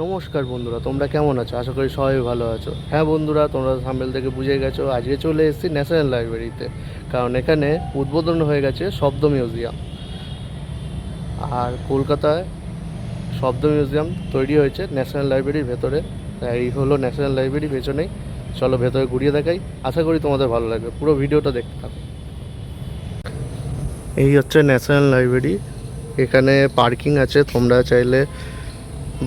নমস্কার বন্ধুরা, তোমরা কেমন আছো? আশা করি সবাই ভালো আছো। হ্যাঁ বন্ধুরা, তোমরা থাম্বনেল থেকে বুঝে গেছো আজকে চলে এসেছি ন্যাশনাল লাইব্রেরিতে। কারণ এখানে উদ্বোধন হয়ে গেছে শব্দ মিউজিয়াম। আর কলকাতায় শব্দ মিউজিয়াম তৈরি হয়েছে ন্যাশনাল লাইব্রেরির ভেতরে। এই হলো ন্যাশনাল লাইব্রেরি পেছনেই। চলো ভেতরে ঘুরিয়ে দেখাই, আশা করি তোমাদের ভালো লাগবে। পুরো ভিডিওটা দেখতে থাকো। এই হচ্ছে ন্যাশনাল লাইব্রেরি। এখানে পার্কিং আছে, তোমরা চাইলে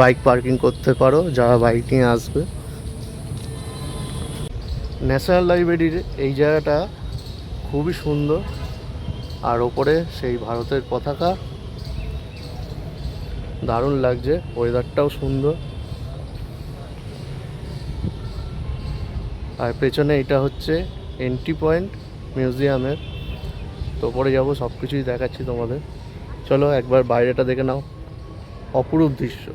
বাইক পার্কিং করতে পারো যারা বাইক নিয়ে আসবে। ন্যাশনাল লাইব্রেরির এই জায়গাটা খুবই সুন্দর। আর ওপরে সেই ভারতের পতাকা, দারুণ লাগছে। ওয়েদারটাও সুন্দর। আর পেছনে এটা হচ্ছে এন্ট্রি পয়েন্ট মিউজিয়ামের। তো ওপরে যাবো, সব কিছুই দেখাচ্ছি তোমাদের। চলো একবার বাইরেটা দেখে নাও, অপরূপ দৃশ্য।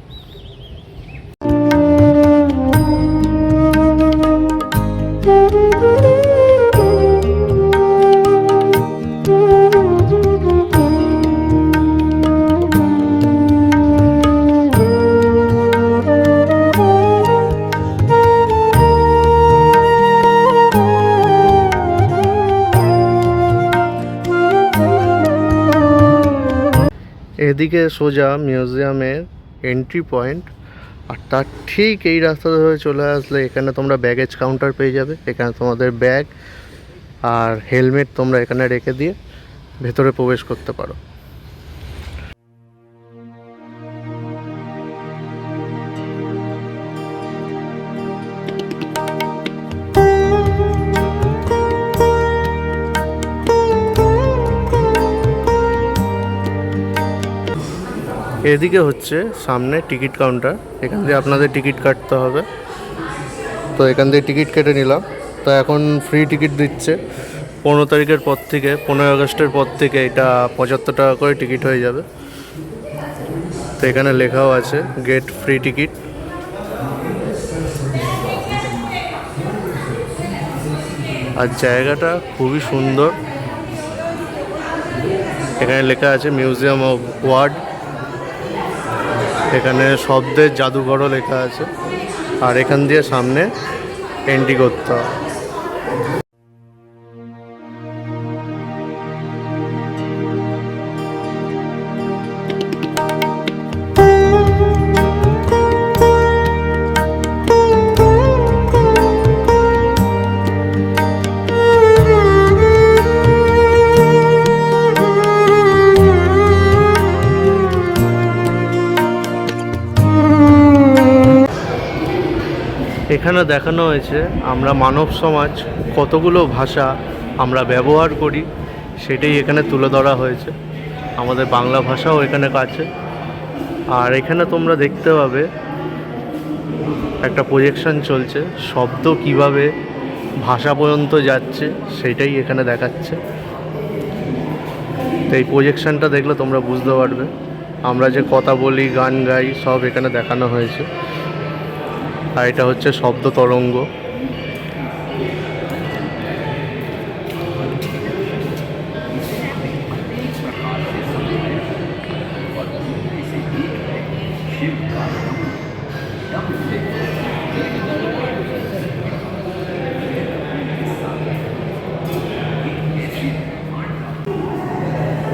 এদিকে সোজা মিউজিয়ামের এন্ট্রি পয়েন্ট। আর তার ঠিক এই রাস্তা ধরে চলে আসলে এখানে তোমরা ব্যাগেজ কাউন্টার পেয়ে যাবে। এখানে তোমাদের ব্যাগ আর হেলমেট তোমরা এখানে রেখে দিয়ে ভেতরে প্রবেশ করতে পারো। এদিকে হচ্ছে সামনে টিকিট কাউন্টার। এখান দিয়ে আপনাদের টিকিট কাটতে হবে। তো এখান দিয়ে টিকিট কেটে নিলাম। তো এখন ফ্রি টিকিট দিচ্ছে 15 তারিখের পর থেকে। 15 আগস্টের পর থেকে এটা 75 টাকা করে টিকিট হয়ে যাবে। তো এখানে লেখাও আছে গেট ফ্রি টিকিট। আর জায়গাটা খুবই সুন্দর। এখানে লেখা আছে মিউজিয়াম অফ ওয়ার্ড। এখানে শব্দের জাদুঘরও লেখা আছে। আর এখান দিয়ে সামনে এন্ট্রি করতে হবে। এখানে দেখানো হয়েছে আমরা মানব সমাজ কতগুলো ভাষা আমরা ব্যবহার করি, সেটাই এখানে তুলে ধরা হয়েছে। আমাদের বাংলা ভাষাও এখানে কাছে। আর এখানে তোমরা দেখতে পাবে একটা প্রজেকশন চলছে, শব্দ কিভাবে ভাষা পর্যন্ত যাচ্ছে সেটাই এখানে দেখাচ্ছে। তো এই প্রজেকশনটা দেখলে তোমরা বুঝতে পারবে আমরা যে কথা বলি, গান গাই, সব এখানে দেখানো হয়েছে। আর এটা হচ্ছে শব্দ তরঙ্গ।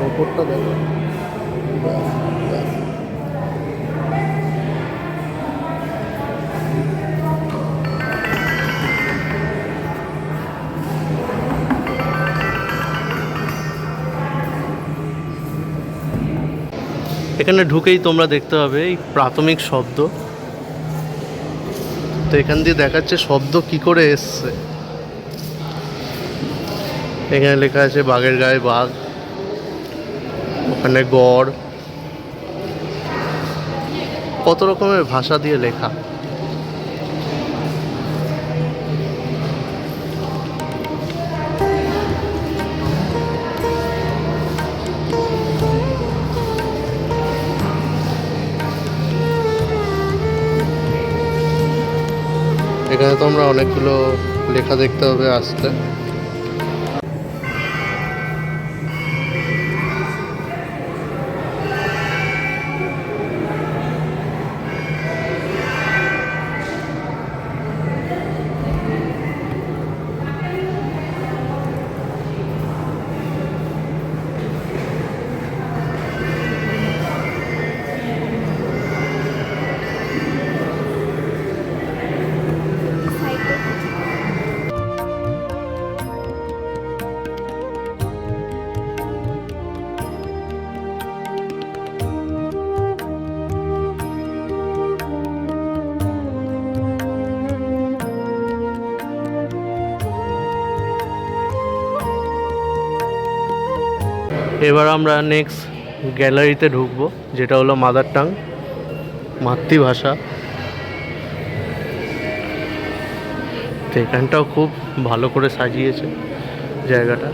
ওপরটা দেখো। এখানে ঢুকেই তোমরা দেখতে পাবে এই প্রাথমিক শব্দ। তো এখান দিয়ে দেখাচ্ছে শব্দ কি করে এসছে। এখানে লেখা আছে বাঘের গায়ে বাঘ, ওখানে গড়, কত রকমের ভাষা দিয়ে লেখা। এখানে তোমরা অনেকগুলো লেখা দেখতে হবে আসতে। এবার আমরা নেক্সট গ্যালারিতে ঢুকবো, যেটা হলো মাদার টাং, মাতৃভাষা। তো এখানটাও খুব ভালো করে সাজিয়েছে জায়গাটা।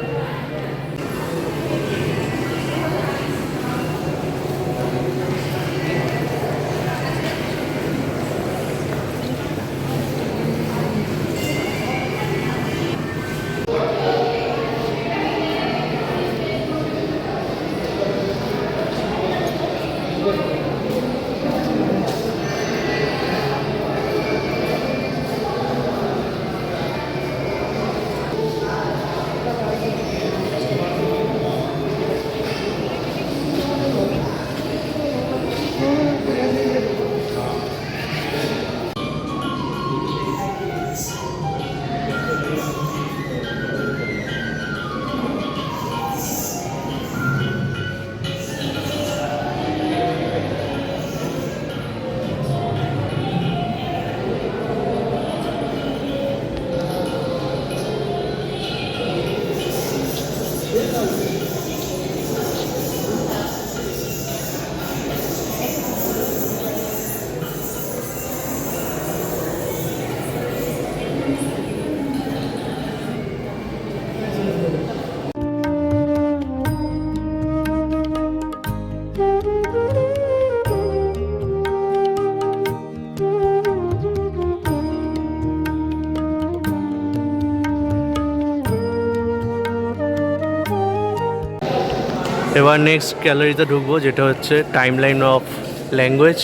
এবার নেক্সট গ্যালারিতে ঢুকবো, যেটা হচ্ছে টাইম লাইন অফ ল্যাঙ্গুয়েজ,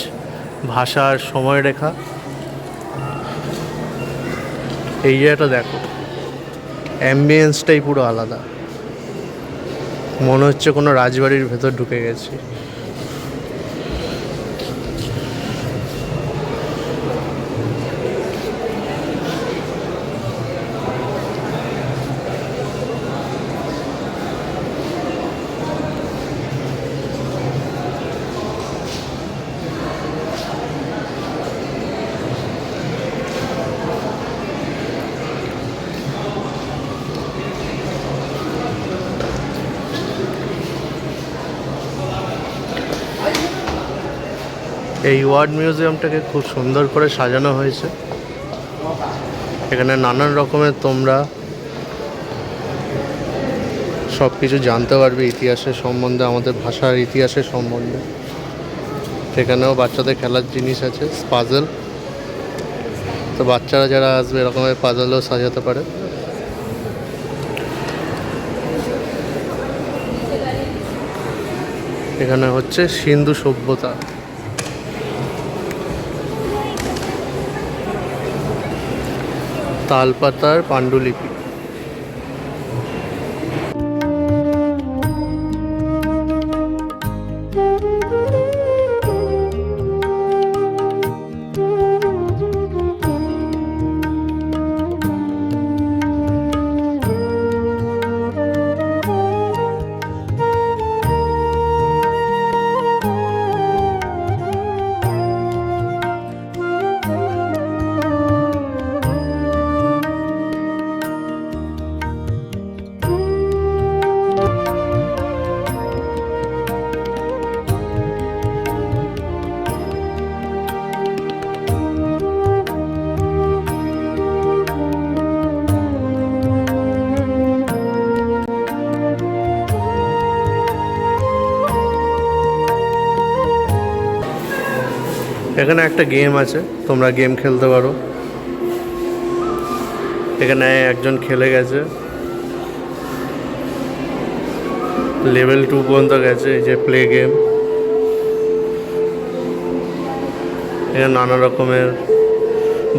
ভাষার সময়রেখা। এই জায়গাটা দেখো, অ্যাম্বিয়েন্সটাই পুরো আলাদা, মনে হচ্ছে কোনো রাজবাড়ির ভেতর ঢুকে গেছি। এই ওয়ার্ড মিউজিয়ামটাকে খুব সুন্দর করে সাজানো হয়েছে। এখানে নানান রকমের তোমরা সব কিছু জানতে পারবে ইতিহাসের সম্বন্ধে, আমাদের ভাষার ইতিহাসের সম্বন্ধে। এখানেও বাচ্চাদের খেলার জিনিস আছে, পাজল। তো বাচ্চারা যারা আসবে এরকমের পাজলও সাজাতে পারে। এখানে হচ্ছে সিন্ধু সভ্যতা। তালপাতার পাণ্ডুলিপি। এখানে একটা গেম আছে, তোমরা গেম খেলতে পারো। এখানে একজন খেলে গেছে, লেভেল 2 পর্যন্ত গেছে। এই যে প্লে গেম, এখানে নানা রকমের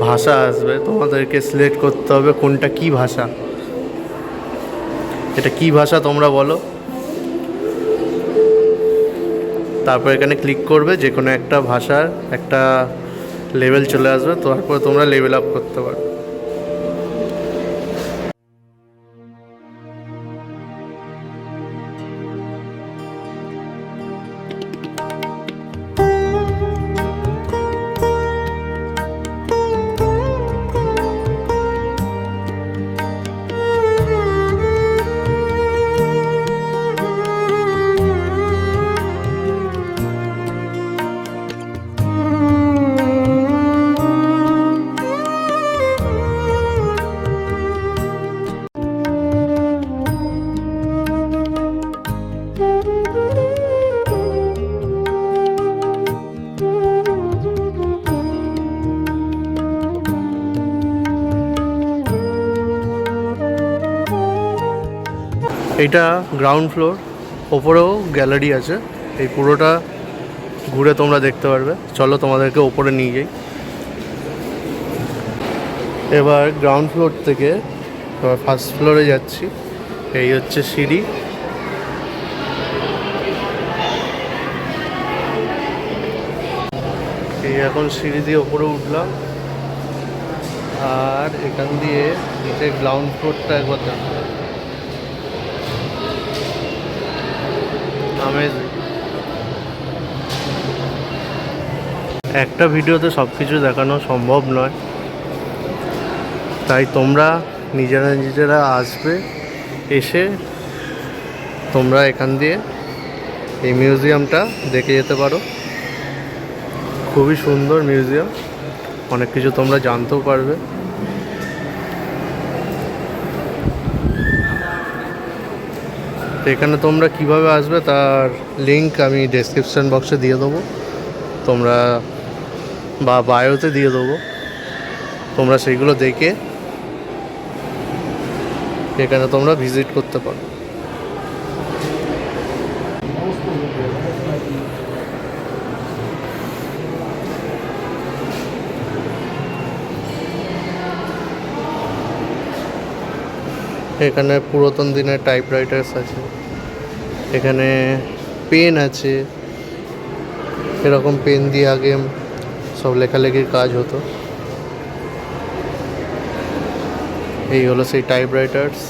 ভাষা আসবে, তোমাদেরকে সিলেক্ট করতে হবে কোনটা কি ভাষা। এটা কি ভাষা তোমরা বলো, তারপর এখানে ক্লিক করবে, যে কোনো একটা ভাষার একটা লেভেল চলে আসবে, তারপর তোমরা লেভেল আপ করতে পারো। এইটা গ্রাউন্ড ফ্লোর, ওপরেও গ্যালারি আছে। এই পুরোটা ঘুরে তোমরা দেখতে পারবে। চলো তোমাদেরকে ওপরে নিয়ে যাই। এবার গ্রাউন্ড ফ্লোর থেকে এবার ফার্স্ট ফ্লোরে যাচ্ছি। এই হচ্ছে সিঁড়ি। এই এখন সিঁড়ি দিয়ে ওপরে উঠলাম, আর এখান দিয়ে নিচে গ্রাউন্ড ফ্লোরটা একবার দেখো। আমেজিং। একটা ভিডিওতে সব কিছু দেখানো সম্ভব নয়, তাই তোমরা নিজেরা আসবে, এসে তোমরা এখান দিয়ে এই মিউজিয়ামটা দেখে যেতে পারো। খুবই সুন্দর মিউজিয়াম, অনেক কিছু তোমরা জানতেও পারবে। তো এখানে তোমরা কিভাবে আসবে তার লিংক আমি ডেসক্রিপশন বক্সে দিয়ে দেবো, তোমরা বা বায়োতে দিয়ে দেবো, তোমরা সেইগুলো দেখে এখানে তোমরা ভিজিট করতে পারো। এখানে পুরাতন দিনের টাইপরাইটার্স আছে, এখানে পেন আছে, এরকম পেন দিয়ে আগে সব লেখালেখির কাজ হতো। এই হলো সেই টাইপরাইটার্স।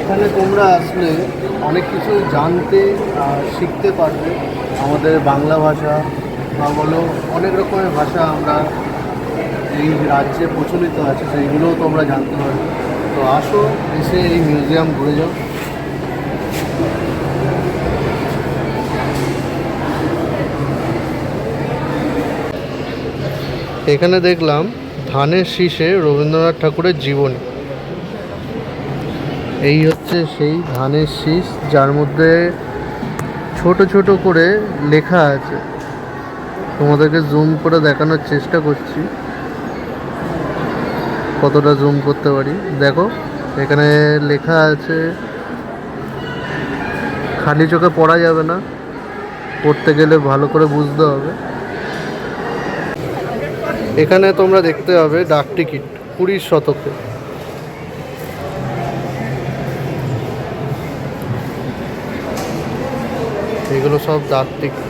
এখানে তোমরা আসলে অনেক কিছু জানতে আর শিখতে পারবে। আমাদের বাংলা ভাষা বা বলো অনেক রকমের ভাষা আমরা এই রাজ্যে প্রচলিত আছে, সেইগুলোও তোমরা জানতে পারবে। তো আসো, এসে এই মিউজিয়াম ঘুরে যাও। এখানে দেখলাম ধানের শীষে রবীন্দ্রনাথ ঠাকুরের জীবনী। এই হচ্ছে সেই ধানের শীষ, যার মধ্যে ছোট ছোট করে লেখা আছে। তোমাদেরকে জুম করে দেখানোর চেষ্টা করছি, কতটা জুম করতে পারি। দেখো এখানে লেখা আছে, খালি চোখে পড়া যাবে না, পড়তে গেলে ভালো করে বুঝতে হবে। এখানে তোমরা দেখতে পাবে ডাক টিকিট 20 শতকে। এগুলো সব ডাক টিকিট।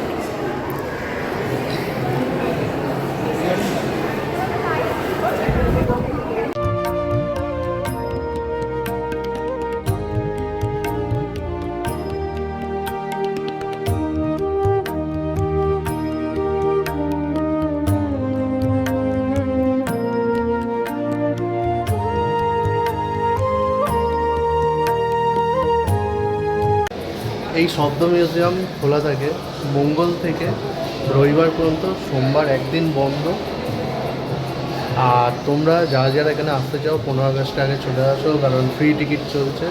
এই শব্দ মিউজিয়াম খোলা থাকে মঙ্গল থেকে রবিবার পর্যন্ত, সোমবার একদিন বন্ধ। আর তোমরা যারা যারা এখানে আসতে চাও 15 আগস্ট আগে চলে আসো, কারণ ফ্রি টিকিট চলছে।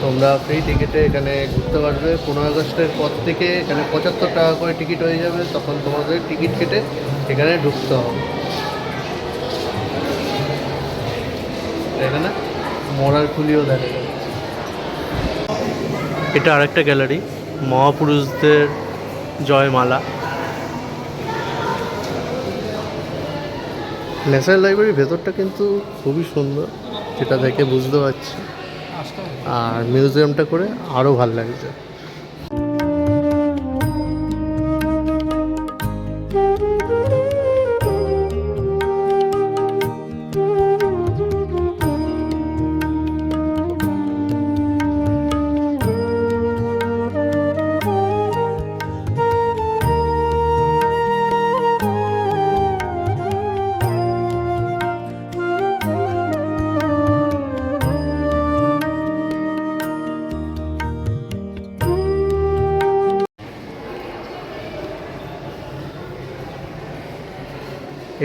তোমরা ফ্রি টিকিটে এখানে ঘুরতে পারবে। 15 আগস্টের পর থেকে এখানে 75 টাকা করে টিকিট হয়ে যাবে, তখন তোমাদের টিকিট কেটে এখানে ঢুকতে হবে। এখানে মরার খুলিও দেখা যাবে। এটা আরেকটা গ্যালারি, মহাপুরুষদের জয়মালা। ন্যাশনাল লাইব্রেরির ভেতরটা কিন্তু খুবই সুন্দর, যেটা দেখে বুঝতে পারছি। আর মিউজিয়ামটা করে আরও ভালো লাগছে।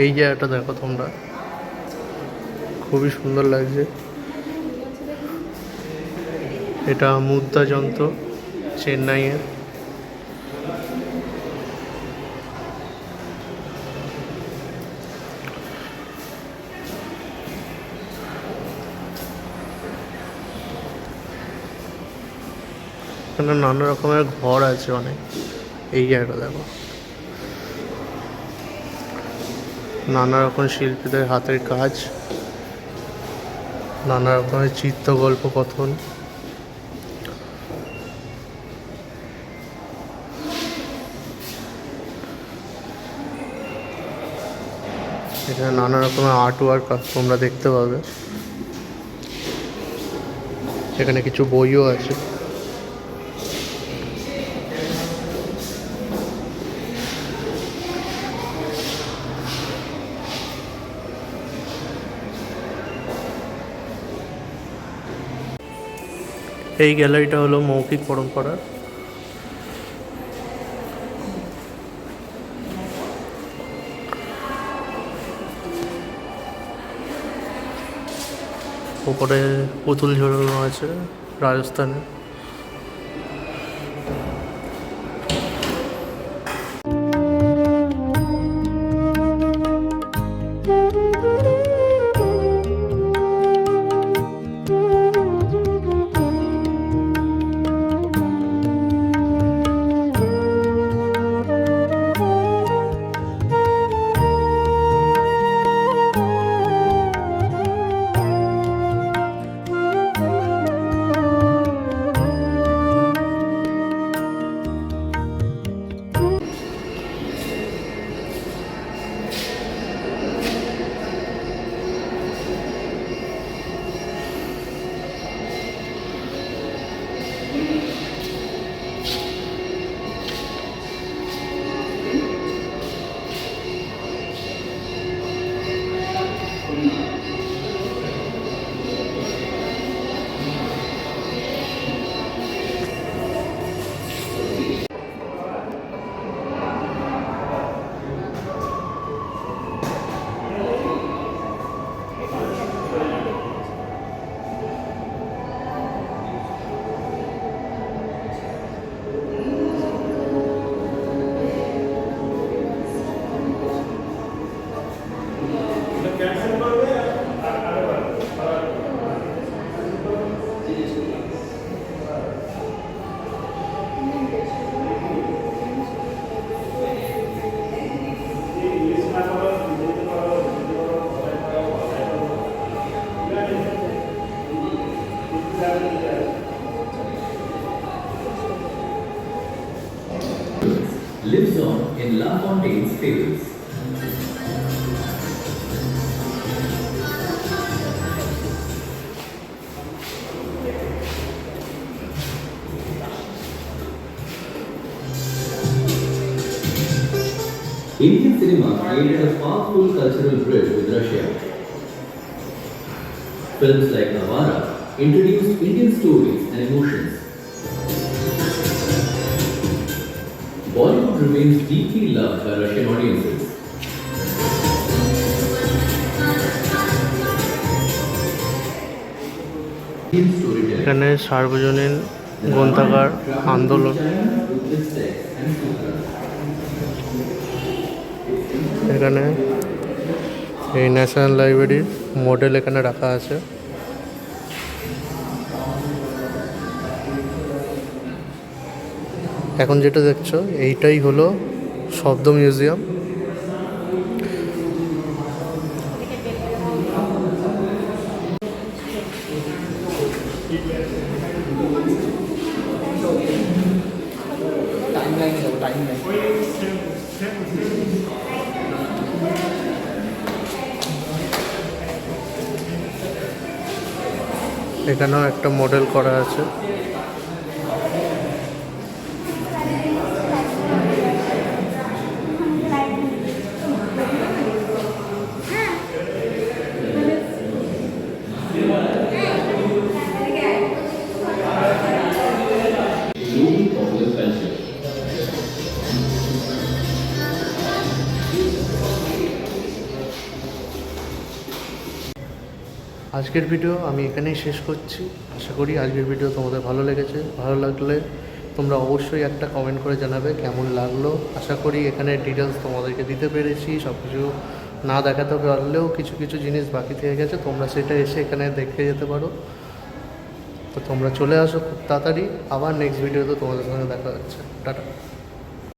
এই জায়গাটা দেখো তোমরা, খুবই সুন্দর লাগছে। এটা মুদ্রা যন্ত্র, চেন্নাইয়ের। এখানে নানা রকমের ঘর আছে অনেক। এই জায়গাটা দেখো, নানা রকম শিল্পীদের হাতের কাজ, নানা রকমের চিত্র, গল্প, কথন। এখানে নানা রকমের আর্ট ওয়ার্ক তোমরা দেখতে পাবে। এখানে কিছু বইও আছে। এই গ্যালারিটা হলো মৌখিক পরম্পরা। উপরে পুতুল ঝোলানো আছে রাজস্থানে। Lives on in La Fontaine's fables. Indian cinema created a powerful cultural bridge with Russia. Films like Navara introduced Indian stories and emotions. Bollywood remains deeply loved by Russian audiences. In storytelling, এখানে সার্বজনীন গ্রন্থাগার আন্দোলন, with its text and sutra. এখানে এই national লাইব্রেরির model এখানে রাখা আছে। এখন যেটা দেখছো এইটাই হলো শব্দ মিউজিয়াম। এখানেও একটা মডেল করা আছে। Global popular culture. আজকের ভিডিও আমি এখানেই শেষ করছি। আশা করি আজকের ভিডিও তোমাদের ভালো লেগেছে। ভালো লাগলে তোমরা অবশ্যই একটা কমেন্ট করে জানাবে কেমন লাগলো। আশা করি এখানে ডিটেলস তোমাদেরকে দিতে পেরেছি। সব কিছু না দেখাতে পারলেও কিছু কিছু জিনিস বাকি থেকে গেছে, তোমরা সেটা এসে এখানে দেখে যেতে পারো। তো তোমরা চলে আসো খুব তাড়াতাড়ি। আবার নেক্সট ভিডিওতে তোমাদের সঙ্গে দেখা হচ্ছে। টাটা।